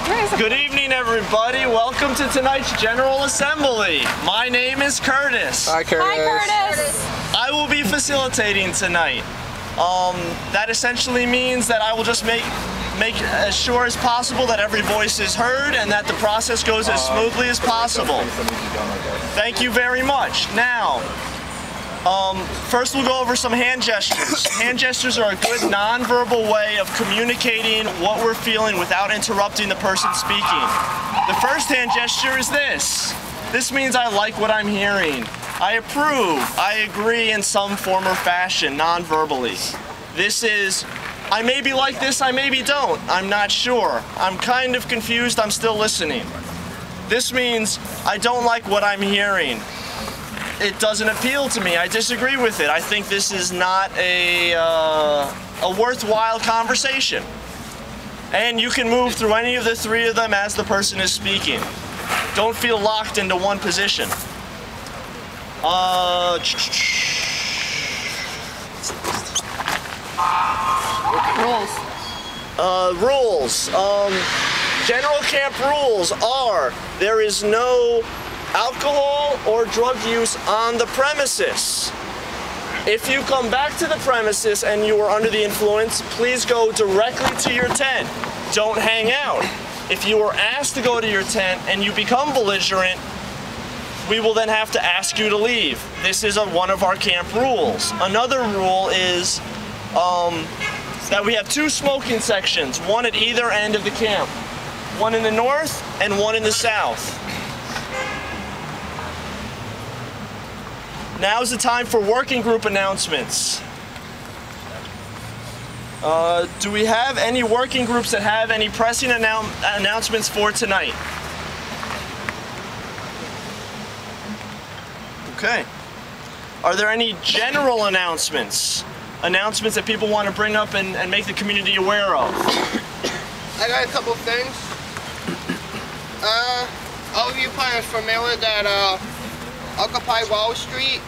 Good evening, everybody. Welcome to tonight's General Assembly. My name is Curtis. Hi, Curtis. Hi, Curtis. I will be facilitating tonight. That essentially means that I will just make as sure as possible that every voice is heard and that the process goes as smoothly as possible. Thank you very much. Now, first we'll go over some hand gestures. Hand gestures are a good non-verbal way of communicating what we're feeling without interrupting the person speaking. The first hand gesture is this. This means I like what I'm hearing. I approve. I agree in some form or fashion, non-verbally. This is, I maybe like this, I maybe don't. I'm not sure. I'm kind of confused, I'm still listening. This means I don't like what I'm hearing. It doesn't appeal to me. I disagree with it. I think this is not a worthwhile conversation. And you can move through any of the three of them as the person is speaking. Don't feel locked into one position. Rules. General camp rules are there is no alcohol or drug use on the premises. If you come back to the premises and you are under the influence, please go directly to your tent. Don't hang out. If you are asked to go to your tent and you become belligerent, we will then have to ask you to leave. This is one of our camp rules. Another rule is that we have two smoking sections, one at either end of the camp. One in the north and one in the south. Now's the time for working group announcements. Do we have any working groups that have any pressing announcements for tonight? Okay. Are there any general announcements? Announcements that people want to bring up and make the community aware of? I got a couple things. All of you probably are familiar that Occupy Wall Street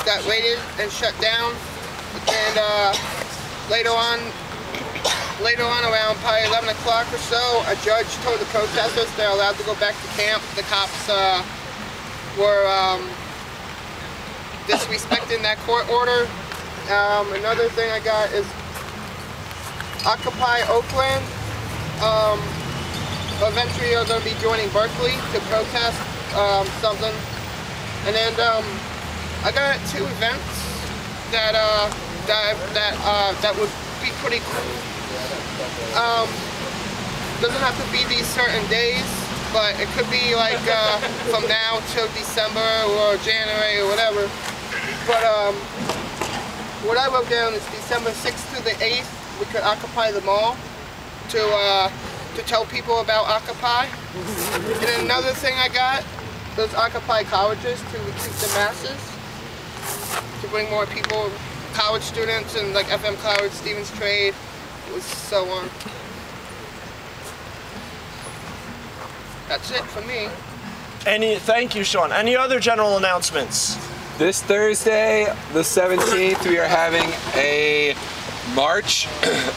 got raided and shut down, and later on around probably 11 o'clock or so, a judge told the protesters they're allowed to go back to camp. The cops were disrespecting that court order. Another thing I got is Occupy Oakland. Eventually are going to be joining Berkeley to protest something. And then I got two events that would be pretty cool. Doesn't have to be these certain days, but it could be like from now till December or January or whatever. But what I wrote down is December 6th to the 8th, we could occupy the mall to tell people about Occupy. And then another thing I got was Occupy colleges to recruit the masses, to bring more people, college students, and like FM College, Stevens Trade, so on. That's it for me. Thank you, Sean. Any other general announcements? This Thursday, the 17th, we are having a march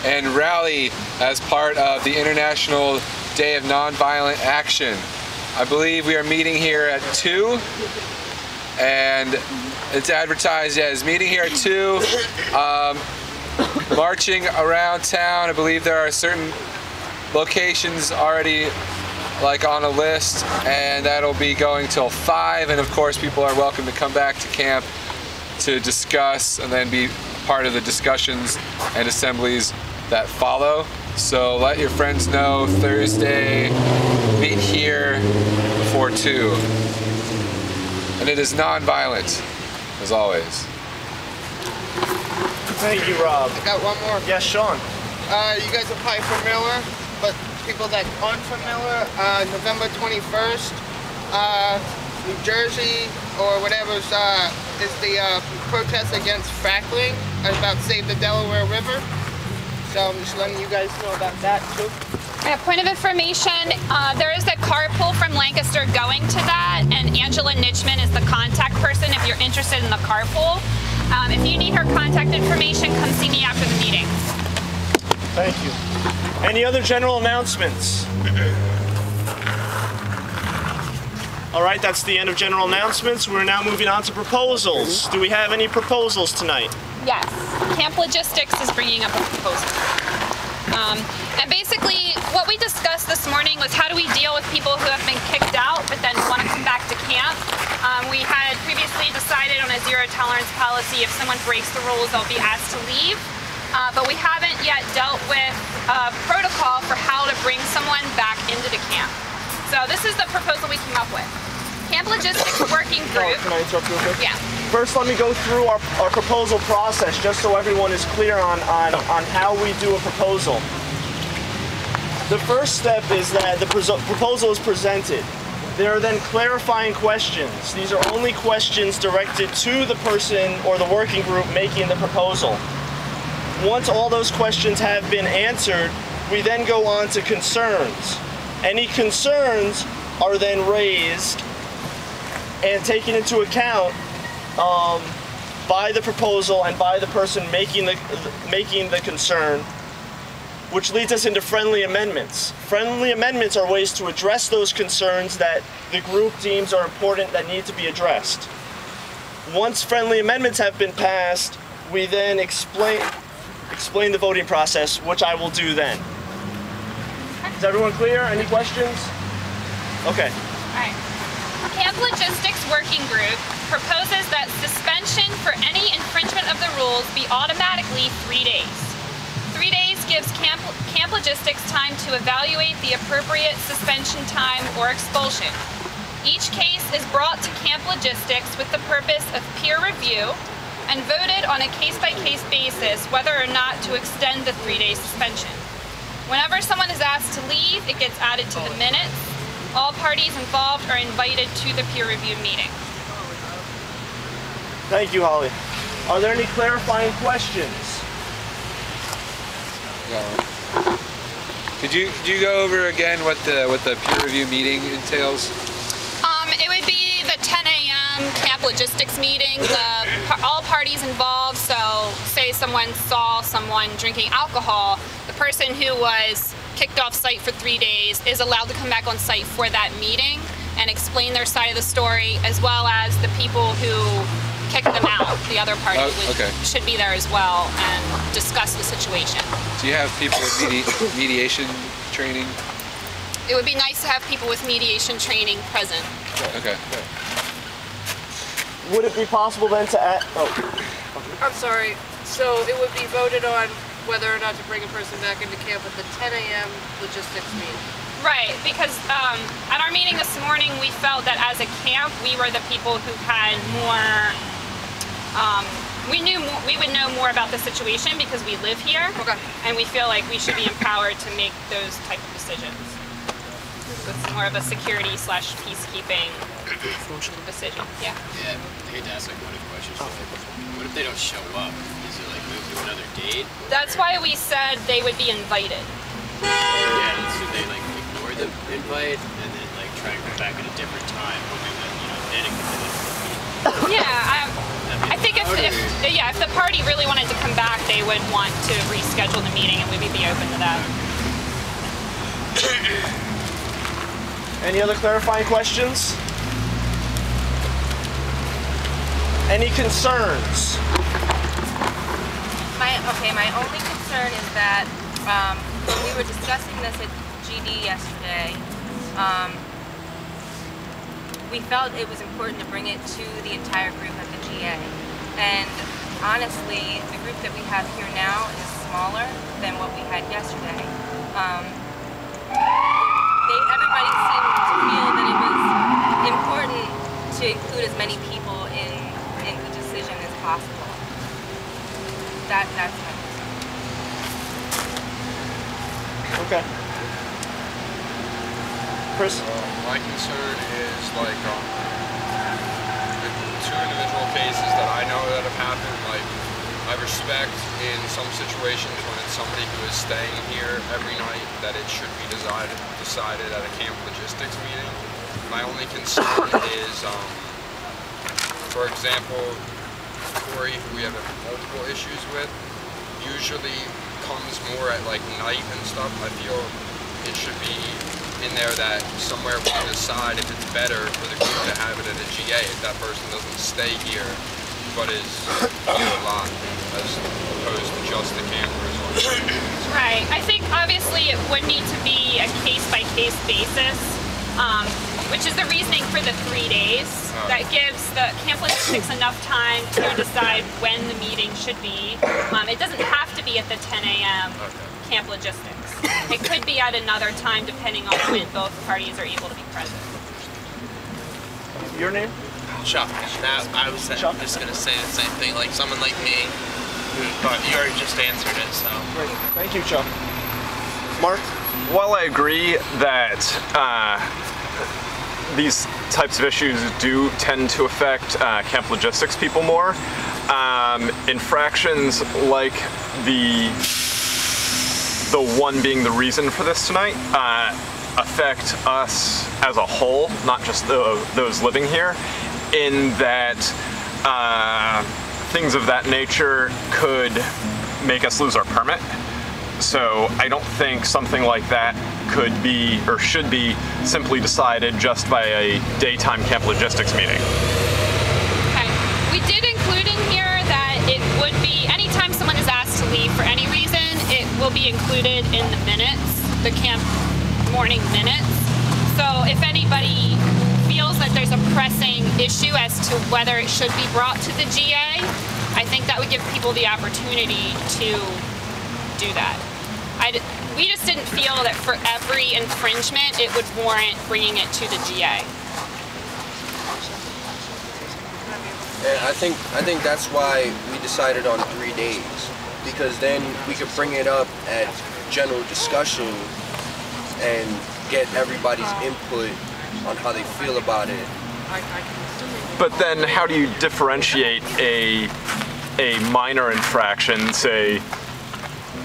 and rally as part of the International Day of Nonviolent Action. I believe we are meeting here at 2, and it's advertised as meeting here at 2, marching around town. I believe there are certain locations already like on a list, and that'll be going till 5, and of course people are welcome to come back to camp to discuss and then be part of the discussions and assemblies that follow. So let your friends know Thursday, meet here before 2. And it is non-violent, as always. Thank you, Rob. I got one more. Yes, Sean. You guys are probably familiar, but people that aren't familiar, November 21st, New Jersey or whatever is the protest against fracking about Save the Delaware River. So I'm just letting you guys know about that too. Point of information, there is a carpool from Lancaster going to that, and Angela Nitchman is the contact person if you're interested in the carpool. If you need her contact information, come see me after the meeting. Thank you. Any other general announcements? All right, that's the end of general announcements. We're now moving on to proposals. Do we have any proposals tonight? Yes. Camp Logistics is bringing up a proposal. And basically, what we discussed this morning was how do we deal with people who have been kicked out but then want to come back to camp. We had previously decided on a zero tolerance policy. If someone breaks the rules, they'll be asked to leave. But we haven't yet dealt with a protocol for how to bring someone back into the camp. So this is the proposal we came up with. Camp Logistics Working Group. Can I interrupt you real quick? Yeah. First, let me go through our proposal process just so everyone is clear on how we do a proposal. The first step is that the proposal is presented. There are then clarifying questions. These are only questions directed to the person or the working group making the proposal. Once all those questions have been answered, we then go on to concerns. Any concerns are then raised and taken into account by the proposal and by the person making the concern, which leads us into friendly amendments. Friendly amendments are ways to address those concerns that the group deems are important that need to be addressed. Once friendly amendments have been passed, we then explain the voting process, which I will do then. Is everyone clear? Any questions? Okay. All right. Camp Logistics Working Group proposes that suspension for any infringement of the rules be automatically 3 days. 3 days gives Camp Logistics time to evaluate the appropriate suspension time or expulsion. Each case is brought to Camp Logistics with the purpose of peer review and voted on a case-by-case basis whether or not to extend the 3-day suspension. Whenever someone is asked to leave, it gets added to the minutes. All parties involved are invited to the peer review meeting. Thank you, Holly. Are there any clarifying questions? Could you go over again what the peer review meeting entails? It would be the 10 a.m. Camp Logistics meeting. All parties involved, so say someone saw someone drinking alcohol, the person who was kicked off site for 3 days is allowed to come back on site for that meeting and explain their side of the story, as well as the people who kicked them out. The other party should be there as well and discuss the situation. Do you have people with mediation training? It would be nice to have people with mediation training present. Okay. Would it be possible then to add... Oh. I'm sorry. So it would be voted on whether or not to bring a person back into camp at the 10 a.m. logistics meeting. Right, because at our meeting this morning, we felt that as a camp, we were the people who had more... we would know more about the situation because we live here. Okay. And we feel like we should be empowered to make those type of decisions. It's more of a security / peacekeeping decision. Yeah. Yeah, I hate to ask like one of the questions, but what if they don't show up? Is it like moved to another date? That's why we said they would be invited. Yeah, so they like ignore the invite and then like try and come back at a different time, hoping that then it can be. Yeah, I think if the party really wanted to come back, they would want to reschedule the meeting, and we would be open to that. Any other clarifying questions? Any concerns? My only concern is that when we were discussing this at GD yesterday, we felt it was important to bring it to the entire group at the GA. And honestly, the group that we have here now is smaller than what we had yesterday. Everybody seemed to feel that it was important to include as many people in the decision as possible. That's my concern. Okay. Chris? My concern is like the two individual cases that I know that have happened. Like, I respect in some situations when it's somebody who is staying here every night that it should be decided at a camp logistics meeting. My only concern is, for example, Corey, who we have multiple issues with, usually comes more at like night and stuff, I feel it should be in there that somewhere we can decide if it's better for the group to have it at a GA if that person doesn't stay here but is here a lot as opposed to just the campers. Right. I think obviously it would need to be a case-by-case basis, which is the reasoning for the 3 days. That gives the camp logistics enough time to decide when the meeting should be. It doesn't have to be at the 10 a.m. camp logistics. It could be at another time depending on when both parties are able to be present. Your name? Chuck. I was just going to say the same thing, like someone like me, but you already just answered it, so. Great. Thank you, Chuck. Mark? While I agree that these types of issues do tend to affect camp logistics people more, infractions like the one being the reason for this tonight affect us as a whole, not just those living here, in that things of that nature could make us lose our permit. So I don't think something like that could be or should be simply decided just by a daytime camp logistics meeting. Okay. We did include in here that it would be, anytime someone is asked to leave for any reason, it will be included in the minutes, the camp morning minutes. So if anybody feels that there's a pressing issue as to whether it should be brought to the GA, I think that would give people the opportunity to do that. We just didn't feel that for every infringement it would warrant bringing it to the GA. And I think that's why we decided on 3 days, because then we could bring it up at general discussion and get everybody's input on how they feel about it. But then how do you differentiate a minor infraction, say,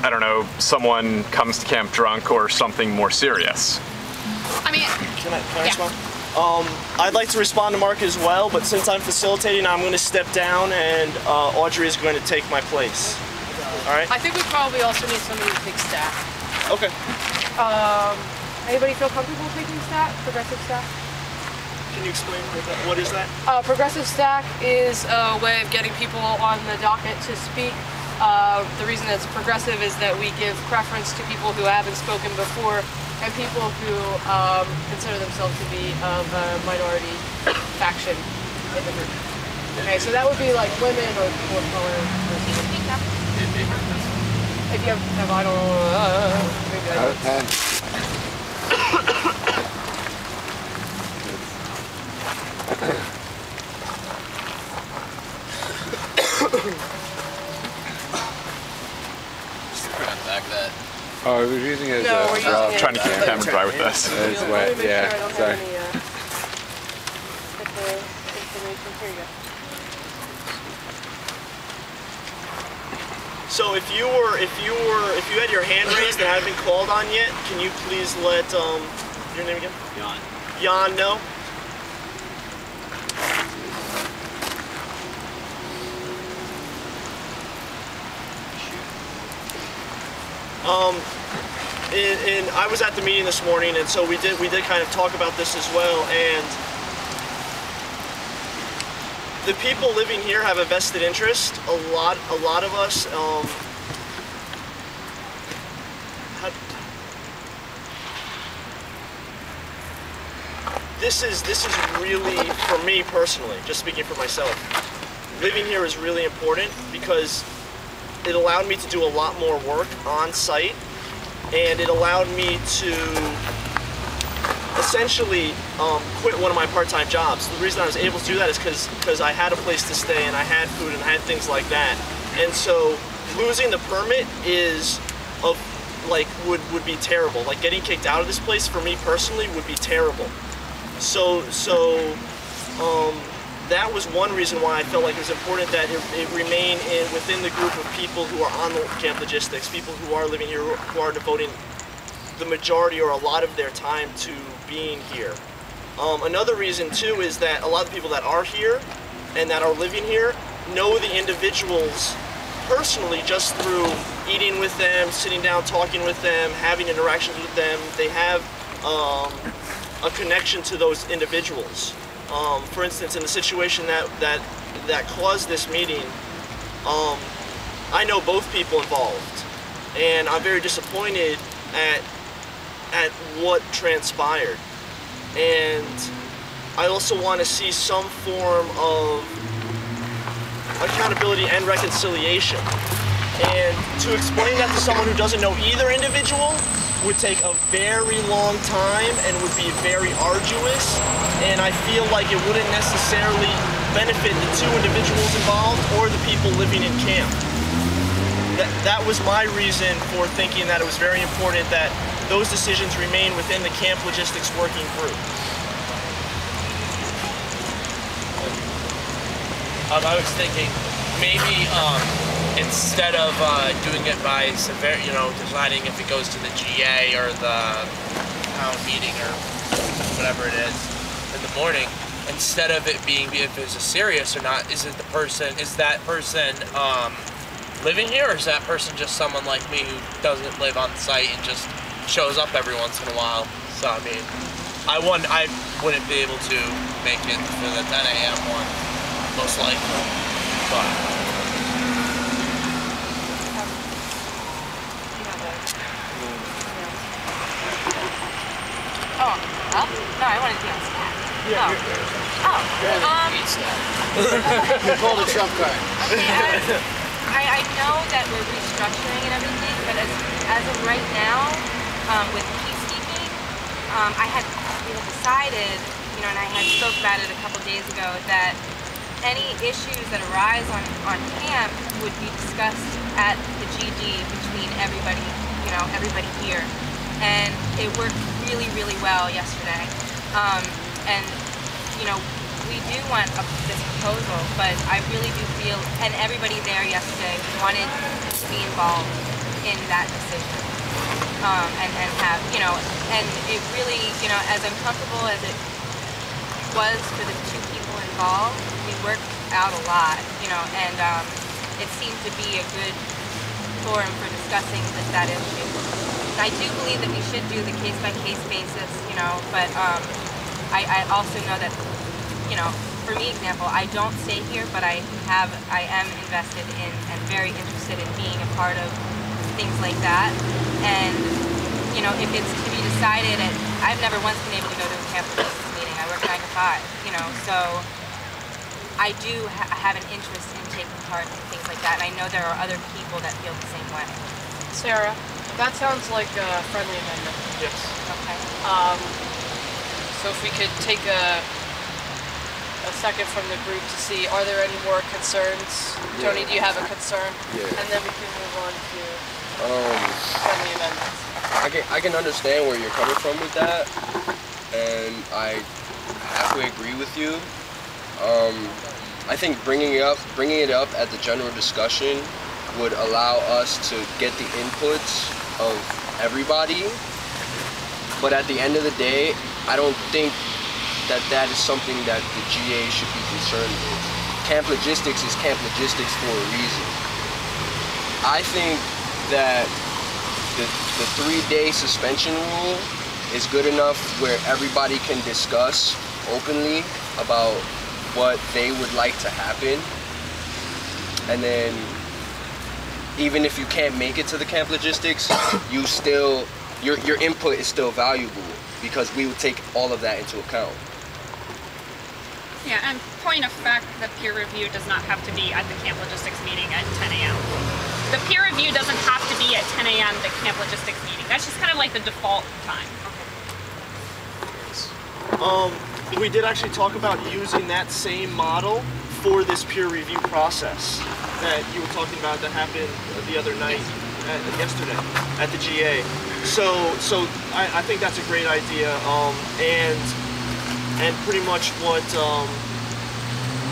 I don't know, someone comes to camp drunk or something more serious? I mean, can I respond? I'd like to respond to Mark as well, but since I'm facilitating, I'm going to step down and Audrey is going to take my place. All right? I think we probably also need somebody to take staff. Okay. Anybody feel comfortable taking staff? Progressive staff? Can you explain what is that? Progressive stack is a way of getting people on the docket to speak. The reason it's progressive is that we give preference to people who haven't spoken before and people who consider themselves to be of a minority faction in the group. Okay, so that would be like women or people of color. If you have I don't know, maybe Out of 10. Oh, I was using it as I'm trying to keep the camera dry with this. It's wet, yeah. Sorry. So if you had your hand raised and haven't been called on yet, can you please let your name again? Jan know? And I was at the meeting this morning, and so we did kind of talk about this as well. And the people living here have a vested interest. A lot of us. This is really, for me personally, just speaking for myself, living here is really important because it allowed me to do a lot more work on site, and it allowed me to essentially quit one of my part-time jobs. The reason I was able to do that is because I had a place to stay and I had food and I had things like that. And so losing the permit would be terrible. Like getting kicked out of this place for me personally would be terrible. So that was one reason why I felt like it was important that it remain within the group of people who are on the camp logistics, people who are living here, who are devoting the majority or a lot of their time to being here. Another reason too is that a lot of the people that are here and that are living here know the individuals personally just through eating with them, sitting down, talking with them, having interactions with them. They have a connection to those individuals. For instance, in the situation that caused this meeting, I know both people involved, and I'm very disappointed at what transpired. And I also want to see some form of accountability and reconciliation. And to explain that to someone who doesn't know either individual would take a very long time and would be very arduous, and I feel like it wouldn't necessarily benefit the two individuals involved or the people living in camp. That was my reason for thinking that it was very important that those decisions remain within the camp logistics working group. I was thinking maybe instead of doing it by deciding if it goes to the GA or the town meeting or whatever it is in the morning, instead of it being if it's a serious or not, is that person living here, or is that person just someone like me who doesn't live on the site and just shows up every once in a while? So I mean, I wouldn't be able to make it for the 10 a.m. one, most likely, but. Oh, well, no, I wanted to be on staff. Yeah, You called a trump card. Okay, I know that we're restructuring and everything, but as of right now, with peacekeeping, we had decided, and I had spoke about it a couple days ago, that any issues that arise on camp would be discussed at the GD between everybody, everybody here. And it worked really, really well yesterday. And we do want this proposal, but I really do feel, and everybody there yesterday wanted to be involved in that decision. And have, and it really, as uncomfortable as it was for the two people involved, we worked out a lot, and it seemed to be a good forum for discussing that issue. I do believe that we should do the case-by-case basis, but I also know that, for me, example, I don't stay here, but I am invested in and very interested in being a part of things like that. And, if it's to be decided, I've never once been able to go to a camp logistics meeting. I work 9 to 5, so I do have an interest in taking part in things like that, and I know there are other people that feel the same way. Sarah, that sounds like a friendly amendment. Yes. Okay. So if we could take a second from the group to see, are there any more concerns? Yeah. Tony, do you have a concern? Yeah. And then we can move on to friendly amendments. I can understand where you're coming from with that, and I halfway agree with you. I think bringing it up at the general discussion would allow us to get the inputs of everybody, but at the end of the day, I don't think that is something that the GA should be concerned with. Camp logistics is camp logistics for a reason. I think that the 3-day suspension rule is good enough where everybody can discuss openly about what they would like to happen, and then even if you can't make it to the camp logistics, your input is still valuable because we would take all of that into account. Yeah, and point of fact, the peer review does not have to be at the camp logistics meeting at 10 a.m. The peer review doesn't have to be at 10 a.m. the camp logistics meeting. That's just kind of like the default time. We did actually talk about using that same model for this peer review process that you were talking about that happened the other night, yesterday, at the GA. So I think that's a great idea, and pretty much what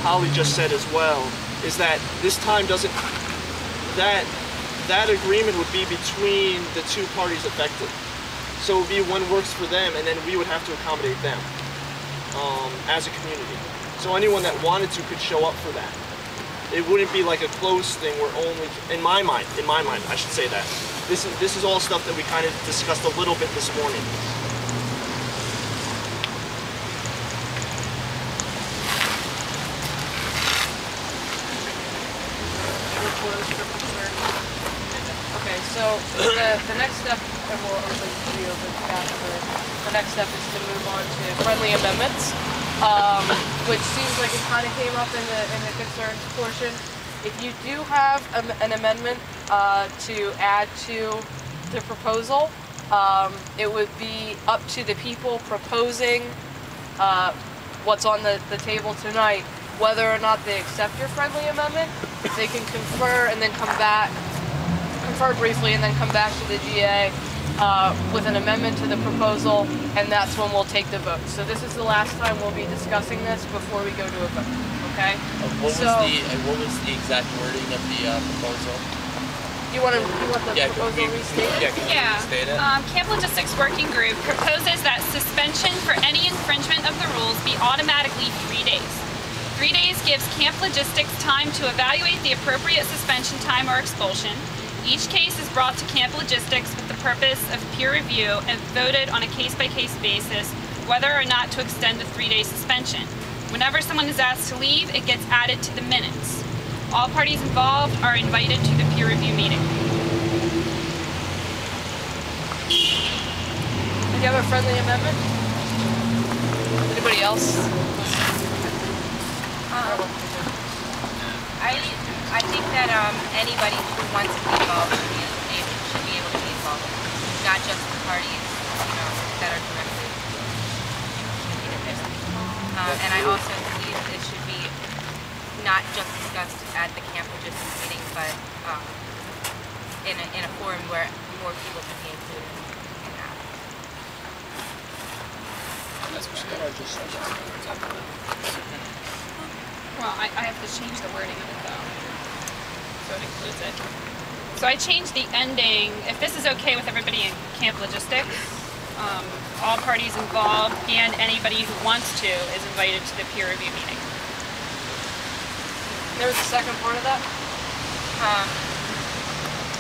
Holly just said as well is that this time doesn't, that agreement would be between the two parties affected. So it would be one works for them, and then we would have to accommodate them as a community. So anyone that wanted to could show up for that. It wouldn't be like a closed thing where only, in my mind, I should say that. This is all stuff that we kind of discussed a little bit this morning. Okay, so the next step, and we'll be open after, the next step is to move on to friendly amendments, which seems like it kind of came up in the concerns portion. If you do have an amendment to add to the proposal, it would be up to the people proposing what's on the table tonight, whether or not they accept your friendly amendment. They can confer and then confer briefly and then come back to the GA with an amendment to the proposal, and that's when we'll take the vote. So this is the last time we'll be discussing this before we go to a vote, okay? What was the exact wording of the proposal? You want the proposal restated? Yeah, can you restate it? Camp Logistics Working Group proposes that suspension for any infringement of the rules be automatically 3 days. 3 days gives Camp Logistics time to evaluate the appropriate suspension time or expulsion. Each case is brought to Camp Logistics with the purpose of peer review and voted on a case-by-case basis whether or not to extend a 3-day suspension. Whenever someone is asked to leave, it gets added to the minutes. All parties involved are invited to the peer review meeting. Do you have a friendly amendment? Anybody else? I think that anybody who wants to be involved should be able to be involved, not just the parties, that are directly and I also believe it should be not just discussed at the Camp Logistics meeting, but in a forum where more people can be included in that. Well, I have to change the wording of it though, so it includes it. So I changed the ending, if this is okay with everybody in Camp Logistics, all parties involved and anybody who wants to is invited to the peer review meeting. There was a second part of that?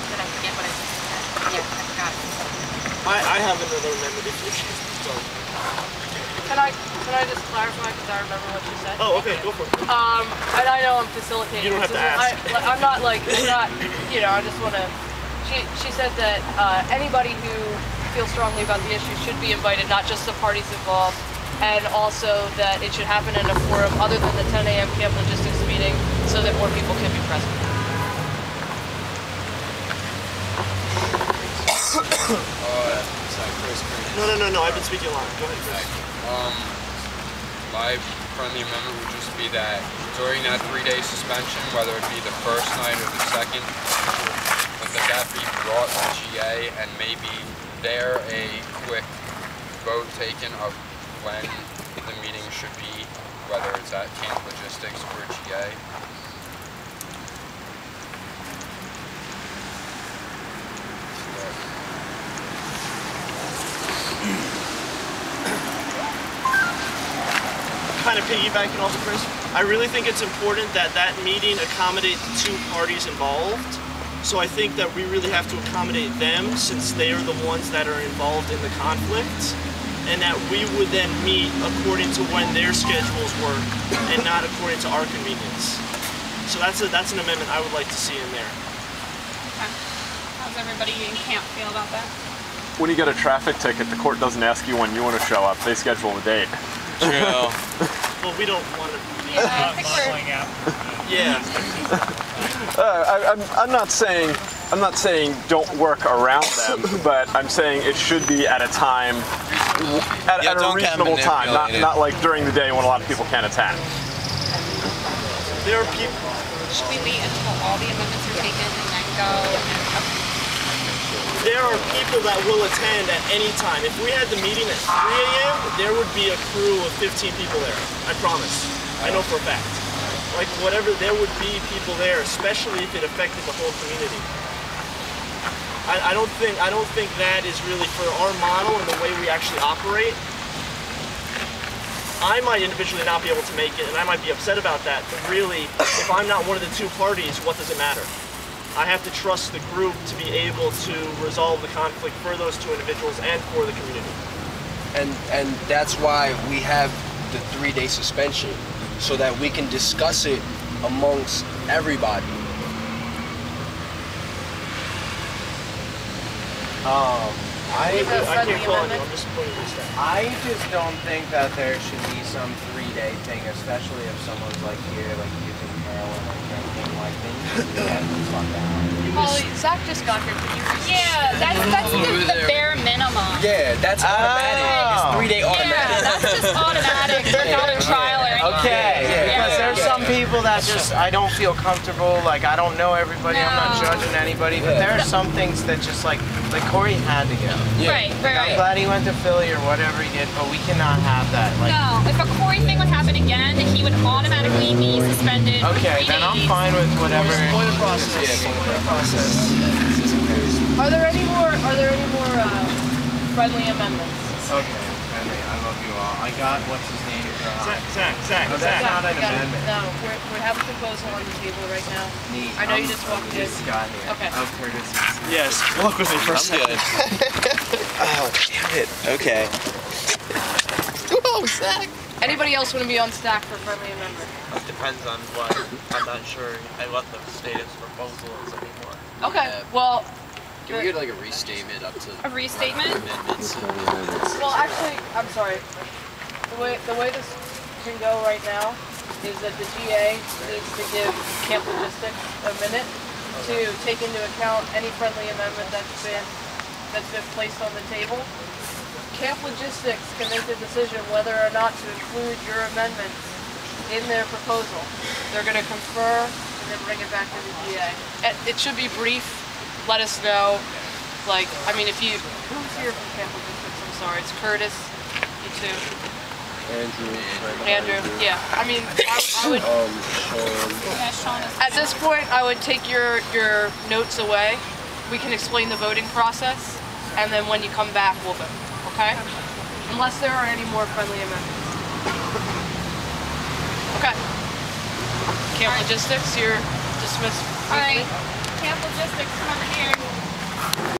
Did I forget what I just said? Yeah, I forgot it. I have another amendment if you don't. Can I just clarify, because I remember what you said? Oh, okay, go for it. And I know I'm facilitating. You don't have to ask. I'm not, I just want to, she said that anybody who feels strongly about the issue should be invited, not just the parties involved, and also that it should happen in a forum other than the 10 a.m. Camp Logistics meeting so that more people can be present. No, I've been speaking a lot. Go ahead, Chris. My friendly amendment would just be that during that 3-day suspension, whether it be the first night or the second, that be brought to GA and maybe there a quick vote taken of when the meeting should be, whether it's at Camp Logistics or GA. Kind of piggybacking off of Chris, I really think it's important that that meeting accommodate the two parties involved. So I think that we really have to accommodate them since they are the ones that are involved in the conflict, and that we would then meet according to when their schedules work and not according to our convenience. So that's an amendment I would like to see in there. Okay. How does everybody in camp feel about that? When you get a traffic ticket, the court doesn't ask you when you want to show up. They schedule a date. True. Well, we don't want to. Yeah, I think we're... Yeah. I'm not saying don't work around them, but I'm saying it should be at a time, at a reasonable time, not like during the day when a lot of people can't attend. There are people. Should we wait until all the amendments are taken and then go? There are people that will attend at any time. If we had the meeting at 3 a.m., there would be a crew of 15 people there. I promise. I know for a fact. Like whatever, there would be people there, especially if it affected the whole community. I don't think that is really for our model and the way we actually operate. I might individually not be able to make it, and I might be upset about that, but really, if I'm not one of the two parties, what does it matter? I have to trust the group to be able to resolve the conflict for those two individuals and for the community. And that's why we have the 3-day suspension, so that we can discuss it amongst everybody. I can't call on you, I'm just putting this down. I just don't think that there should be some 3-day thing, especially if someone's like here, like using heroin or drinking, like they need to get the fuck out. Holly, Zach just got here. Can you Yeah, that's the bare minimum. Yeah, that's automatic. It's 3-day automatic. Yeah, that's just automatic. They're not a trial or anything. Okay, Yeah. because there's some people that just, I don't feel comfortable, like I don't know everybody, I'm not No. judging anybody, but there are some things that just like Corey had to go. Right, I'm glad he went to Philly or whatever he did, but we cannot have that. Like, No, if a Corey thing would happen again, he would automatically be suspended for 3 okay, days. then I'm fine with whatever. Point of process. Point of process. Are there any more friendly amendments? Okay, Henry, I love you all. I got, what's his name? Zach. No, that's not an Got it. amendment. No, we have a proposal on the table right now. Neat. I know you just walked in. Just got here. Okay. Of courtesy. Yes, walk with me for a second. Oh, damn it. Okay. Whoa, Zach. Anybody else want to be on stack for friendly amendment? It depends on what. I'm not sure what the status proposal is anymore. Okay, well, Can we get like a restatement up to A restatement? amendments? well, actually, I'm sorry. The way this can go right now is that the GA needs to give Camp Logistics a minute to take into account any friendly amendment that's been placed on the table. Camp Logistics can make the decision whether or not to include your amendments in their proposal. They're going to confer and then bring it back to the GA. It should be brief. Let us know. Like, I mean, if you, who's here from Camp Logistics? I'm sorry, it's Curtis. You too. Andrew. Yeah. I mean, I would. At this point, I would take your notes away. We can explain the voting process, and then when you come back, we'll vote. Okay? Unless there are any more friendly amendments. Okay. Camp Logistics, you're dismissed. All right. Camp Logistics, come over here.